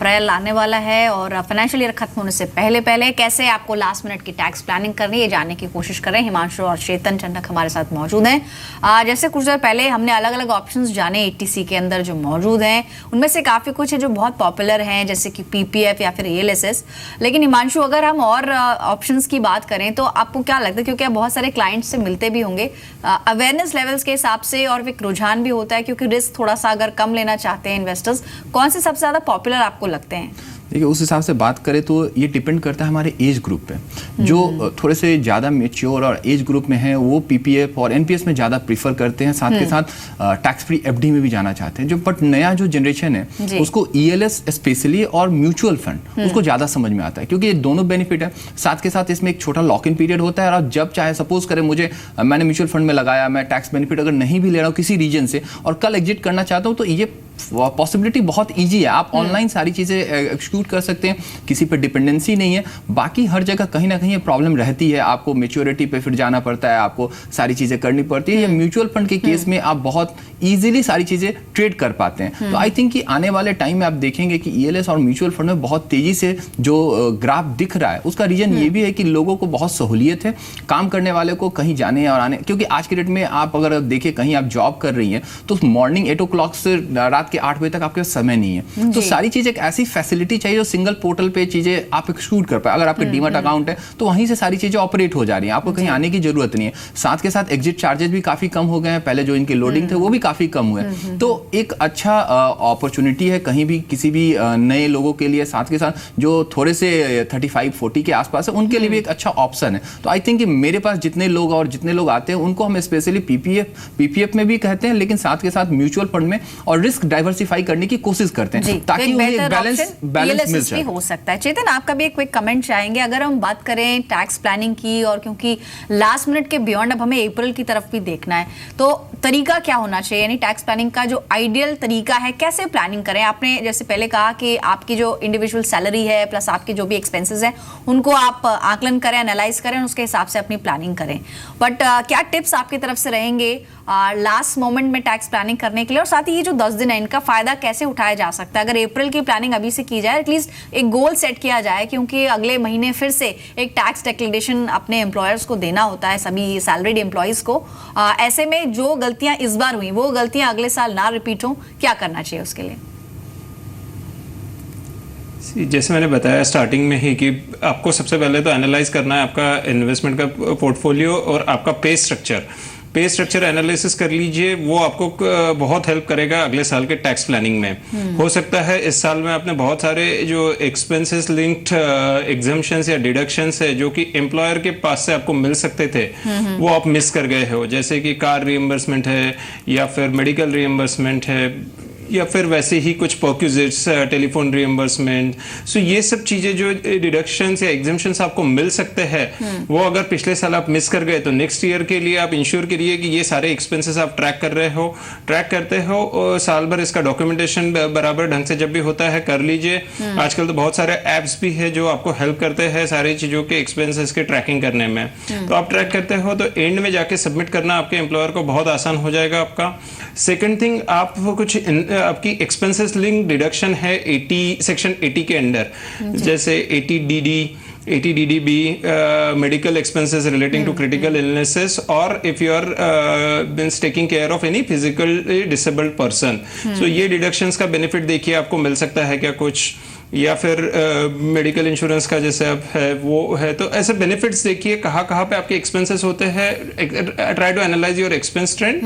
अप्रैल आने वाला है और फाइनेंशियल ईयर खत्म होने से पहले पहले कैसे आपको लास्ट मिनट की टैक्स प्लानिंग करनी है जानने की कोशिश कर रहे हैं। हिमांशु और चेतन चंडक हमारे साथ मौजूद हैं। जैसे कुछ देर पहले हमने अलग अलग ऑप्शंस जाने एटीसी के अंदर जो मौजूद हैं, उनमें से काफ़ी कुछ है जो बहुत पॉपुलर हैं, जैसे कि पीपीएफ या फिर एएलएसएस। लेकिन हिमांशु, अगर हम और ऑप्शंस की बात करें तो आपको क्या लगता है, क्योंकि आप बहुत सारे क्लाइंट्स से मिलते भी होंगे, अवेयरनेस लेवल्स के हिसाब से और एक रुझान भी होता है क्योंकि रिस्क थोड़ा सा अगर कम लेना चाहते हैं इन्वेस्टर्स, कौन से सबसे ज़्यादा पॉपुलर आपको लगते हैं? देखिए, उस हिसाब से बात करें तो ये डिपेंड करता है हमारे एज ग्रुप पे। जो थोड़े से ज़्यादा मेच्योर और एज ग्रुप में हैं वो पीपीएफ और एनपीएस में ज़्यादा प्रीफर करते हैं, साथ के साथ टैक्स फ्री एफडी में भी जाना चाहते हैं। जो बट नया जो जनरेशन है उसको ईएलएस स्पेशली और म्यूचुअल फंड उसको ज़्यादा समझ में आता है, क्योंकि ये दोनों बेनिफिट है। साथ के साथ इसमें एक छोटा लॉक इन पीरियड होता है और जब चाहे, सपोज करें मैंने म्यूचुअल फंड में लगाया, मैं टैक्स बेनिफिट अगर नहीं भी ले रहा हूँ किसी रीजन से और कल एग्जिट करना चाहता हूँ तो ये पॉसिबिलिटी बहुत इजी है। आप ऑनलाइन सारी चीज़ें एक्सक्यूट कर सकते हैं, किसी पे डिपेंडेंसी नहीं है। बाकी हर जगह कहीं ना कहीं ये प्रॉब्लम रहती है, आपको मैच्योरिटी पे फिर जाना पड़ता है, आपको सारी चीज़ें करनी पड़ती है। या म्यूचुअल फंड के केस में आप बहुत ईजिली सारी चीज़ें ट्रेड कर पाते हैं। तो आई थिंक कि आने वाले टाइम में आप देखेंगे कि ईएलएस और म्यूचुअल फंड में बहुत तेज़ी से जो ग्राफ दिख रहा है उसका रीजन ये भी है कि लोगों को बहुत सहूलियत है काम करने वाले को कहीं जाने और आने। क्योंकि आज के डेट में आप अगर देखें कहीं आप जॉब कर रही हैं तो मॉर्निंग 8 o'clock से रात के 8 बजे तक आपके पास समय नहीं है। तो सारी चीज़ एक ऐसी फैसिलिटी चाहिए जो सिंगल पोर्टल पे चीज़ें आप एक्सक्यूट कर पाए। अगर आपके डीमैट अकाउंट है तो वहीं से सारी चीज़ें ऑपरेट हो जा रही हैं, आपको कहीं आने की जरूरत नहीं है। साथ के साथ एग्जिट चार्जेस भी काफ़ी कम हो गए हैं, पहले जो इनके लोडिंग थे वो भी काफ़ी कम हुए। तो एक अच्छा अपॉर्चुनिटी है कहीं भी किसी भी नए लोगों के लिए, साथ के साथ जो थोड़े से 35-40 के आसपास है उनके लिए भी एक अच्छा ऑप्शन है। तो आई थिंक कि मेरे पास जितने लोग आते हैं उनको हम स्पेशली पीपीएफ में भी कहते हैं, लेकिन साथ के साथ म्यूचुअल फंड में और रिस्क डाइवर्सिफाई करने की कोशिश करते हैं ताकि उन्हें बैलेंस मिल जाए। हो सकता है। चेतन, आपका भी एक क्विक कमेंट चाहेंगे अगर हम बात करें टैक्स प्लानिंग की, और क्योंकि लास्ट मिनट के बियॉन्ड अब हमें अप्रैल की तरफ भी देखना है, तो तरीका क्या होना चाहिए, यानी टैक्स प्लानिंग का जो आइडियल तरीका है, कैसे प्लानिंग करें? आपने जैसे पहले कहा कि आपकी जो इंडिविजुअल सैलरी है प्लस आपके जो भी एक्सपेंसेस हैं उनको आप आकलन करें, एनालाइज करें, उसके हिसाब से अपनी प्लानिंग करें। बट क्या टिप्स आपकी तरफ से रहेंगे लास्ट मोमेंट में टैक्स प्लानिंग करने के लिए, और साथ ही ये जो 10 दिन है इनका फायदा कैसे उठाया जा सकता है? अगर अप्रैल की प्लानिंग अभी से की जाए, एटलीस्ट एक गोल सेट किया जाए, क्योंकि अगले महीने फिर से एक टैक्स डिक्लेरेशन अपने एम्प्लॉयर्स को देना होता है, सभी सैलरीड एम्प्लॉयज को। ऐसे में जो गलतियां इस बार हुई वो गलतियां अगले साल ना रिपीट हो, क्या करना चाहिए उसके लिए? जैसे मैंने बताया स्टार्टिंग में ही कि आपको सबसे पहले तो एनालाइज करना है आपका इन्वेस्टमेंट का पोर्टफोलियो और आपका पे स्ट्रक्चर एनालिसिस कर लीजिए। वो आपको बहुत हेल्प करेगा अगले साल के टैक्स प्लानिंग में। हो सकता है इस साल में आपने बहुत सारे जो एक्सपेंसेस लिंक्ड एग्जम्पशंस या डिडक्शंस है जो कि एम्प्लॉयर के पास से आपको मिल सकते थे वो आप मिस कर गए हो, जैसे कि कार रिइंबर्समेंट है या फिर मेडिकल रिइंबर्समेंट है या फिर वैसे ही कुछ परक्यूजिट्स, टेलीफोन रिइंबर्समेंट। सो ये सब चीज़ें जो डिडक्शंस या एग्जम्पशंस आपको मिल सकते हैं वो अगर पिछले साल आप मिस कर गए तो नेक्स्ट ईयर के लिए आप इंश्योर करिए कि ये सारे एक्सपेंसेस आप ट्रैक करते हो और साल भर इसका डॉक्यूमेंटेशन बराबर ढंग से जब भी होता है कर लीजिए। आजकल तो बहुत सारे ऐप्स भी है जो आपको हेल्प करते हैं सारी चीज़ों के एक्सपेंसेस के ट्रैकिंग करने में। तो आप ट्रैक करते हो तो एंड में जाके सबमिट करना आपके एम्प्लॉयर को बहुत आसान हो जाएगा आपका। सेकेंड थिंग, आप कुछ आपकी एक्सपेंसेस लिंक डिडक्शन है सेक्शन 80 के अंडर, जैसे 80DD medical expenses relating to critical illnesses, or if you are been taking care of any physically disabled person, so ये deductions का benefit देखिए आपको मिल सकता है क्या कुछ, या फिर मेडिकल इंश्योरेंस का जैसे अब है वो है। तो ऐसे बेनिफिट्स देखिए कहाँ पे आपके एक्सपेंसेस होते हैं। Try to analyse your expense trend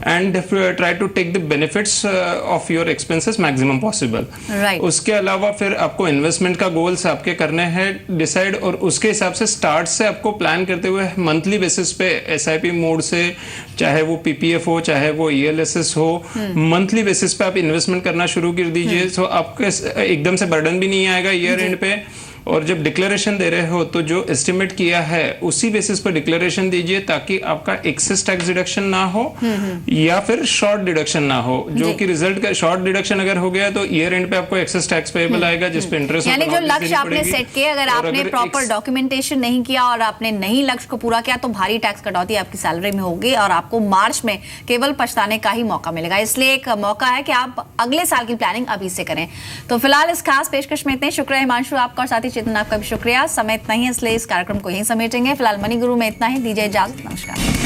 and try to take the benefits of your expenses maximum possible. उसके अलावा फिर आपको इन्वेस्टमेंट का गोल्स आपके करने हैं डिसाइड, और उसके हिसाब से स्टार्ट से आपको प्लान करते हुए मंथली बेसिस पे SIP मोड से, चाहे वो PPF हो चाहे वो ELSS हो, मंथली बेसिस पे आप इन्वेस्टमेंट करना शुरू कर दीजिए। तो आपके एकदम से बर्डन भी नहीं आएगा ईयर एंड पे। और जब डिक्लेरेशन दे रहे हो तो जो एस्टिमेट किया है उसी बेसिस पर डिक्लेरेशन दीजिए, ताकि आपका एक्सेस टैक्स डिडक्शन ना हो या फिर शॉर्ट डिडक्शन ना हो, जो कि रिजल्ट का शॉर्ट डिडक्शन अगर हो गया तो ईयर एंड पे आपको एक्सेस टैक्स पेएबल आएगा, जिस पे इंटरेस्ट यानी जो लक्ष्य आपने सेट किए, अगर आपने प्रॉपर डॉक्यूमेंटेशन नहीं किया और आपने नहीं लक्ष्य को पूरा किया तो भारी टैक्स कटौती आपकी सैलरी में होगी और आपको मार्च में केवल पछताने का ही मौका मिलेगा। इसलिए एक मौका है कि आप अगले साल की प्लानिंग अभी से करें। तो फिलहाल इस खास पेशकश में इतने। शुक्रिया हिमांशु आपका और साथ ही चेतन आपका भी शुक्रिया। समय इतना ही, इसलिए इस कार्यक्रम को यहीं समेटेंगे। फिलहाल मनी गुरु में इतना ही। दीजिए इजाजत, नमस्कार।